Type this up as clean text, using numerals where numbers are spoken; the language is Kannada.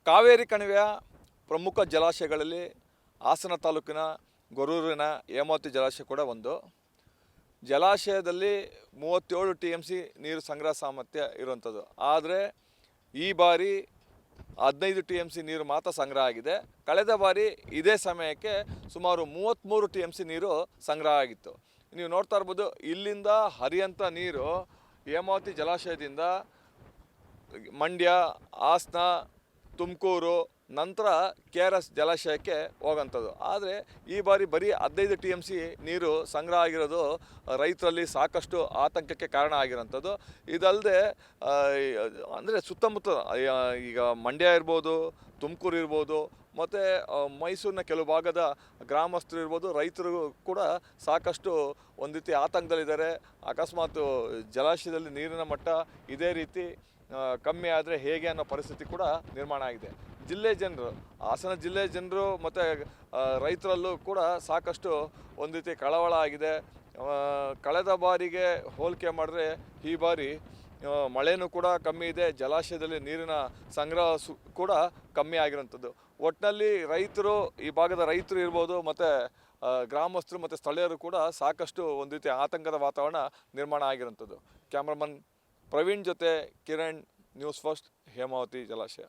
ಕಾವೇರಿ ಕಣಿವೆಯ ಪ್ರಮುಖ ಜಲಾಶಯಗಳಲ್ಲಿ ಹಾಸನ ತಾಲೂಕಿನ ಗೊರೂರಿನ ಹೇಮಾವತಿ ಜಲಾಶಯ ಕೂಡ ಒಂದು. ಜಲಾಶಯದಲ್ಲಿ 37 TMC ನೀರು ಸಂಗ್ರಹ ಸಾಮರ್ಥ್ಯ ಇರುವಂಥದ್ದು. ಆದರೆ ಈ ಬಾರಿ 15 TMC ನೀರು ಮಾತ್ರ ಸಂಗ್ರಹ ಆಗಿದೆ. ಕಳೆದ ಬಾರಿ ಇದೇ ಸಮಯಕ್ಕೆ ಸುಮಾರು 33 TMC ನೀರು ಸಂಗ್ರಹ ಆಗಿತ್ತು. ನೀವು ನೋಡ್ತಾ ಇರ್ಬೋದು, ಇಲ್ಲಿಂದ ಹರಿಯಂಥ ನೀರು ಹೇಮಾವತಿ ಜಲಾಶಯದಿಂದ ಮಂಡ್ಯ, ಹಾಸನ, ತುಮಕೂರು, ನಂತರ KRS ಜಲಾಶಯಕ್ಕೆ ಹೋಗೋಂಥದ್ದು. ಆದರೆ ಈ ಬಾರಿ ಬರೀ 15 TMC ನೀರು ಸಂಗ್ರಹ ಆಗಿರೋದು ರೈತರಲ್ಲಿ ಸಾಕಷ್ಟು ಆತಂಕಕ್ಕೆ ಕಾರಣ ಆಗಿರೋಂಥದ್ದು. ಇದಲ್ಲದೆ ಅಂದರೆ ಸುತ್ತಮುತ್ತ ಈಗ ಮಂಡ್ಯ ಇರ್ಬೋದು, ತುಮಕೂರು ಇರ್ಬೋದು, ಮತ್ತು ಮೈಸೂರಿನ ಕೆಲವು ಭಾಗದ ಗ್ರಾಮಸ್ಥರು ಇರ್ಬೋದು, ರೈತರು ಕೂಡ ಸಾಕಷ್ಟು ಒಂದು ರೀತಿ ಆತಂಕದಲ್ಲಿದ್ದಾರೆ. ಅಕಸ್ಮಾತ್ ಜಲಾಶಯದಲ್ಲಿ ನೀರಿನ ಮಟ್ಟ ಇದೇ ರೀತಿ ಕಮ್ಮಿ ಆದರೆ ಹೇಗೆ ಅನ್ನೋ ಪರಿಸ್ಥಿತಿ ಕೂಡ ನಿರ್ಮಾಣ ಆಗಿದೆ. ಜಿಲ್ಲೆ ಜನರು, ಹಾಸನ ಜಿಲ್ಲೆ ಜನರು ಮತ್ತು ರೈತರಲ್ಲೂ ಕೂಡ ಸಾಕಷ್ಟು ಒಂದು ರೀತಿ ಕಳವಳ ಆಗಿದೆ. ಕಳೆದ ಬಾರಿಗೆ ಹೋಲಿಕೆ ಮಾಡಿದ್ರೆ ಈ ಬಾರಿ ಮಳೆನೂ ಕೂಡ ಕಮ್ಮಿ ಇದೆ, ಜಲಾಶಯದಲ್ಲಿ ನೀರಿನ ಸಂಗ್ರಹ ಕೂಡ ಕಮ್ಮಿ ಆಗಿರೋಂಥದ್ದು. ಒಟ್ಟಿನಲ್ಲಿ ರೈತರು, ಈ ಭಾಗದ ರೈತರು ಇರ್ಬೋದು, ಮತ್ತು ಗ್ರಾಮಸ್ಥರು ಮತ್ತು ಸ್ಥಳೀಯರು ಕೂಡ ಸಾಕಷ್ಟು ಒಂದು ರೀತಿ ಆತಂಕದ ವಾತಾವರಣ ನಿರ್ಮಾಣ ಆಗಿರೋಂಥದ್ದು. ಕ್ಯಾಮ್ರಾಮನ್ ಪ್ರವೀಣ್ ಜೊತೆ ಕಿರಣ್, ನ್ಯೂಸ್ ಫಸ್ಟ್, ಹೇಮಾವತಿ ಜಲಾಶಯ.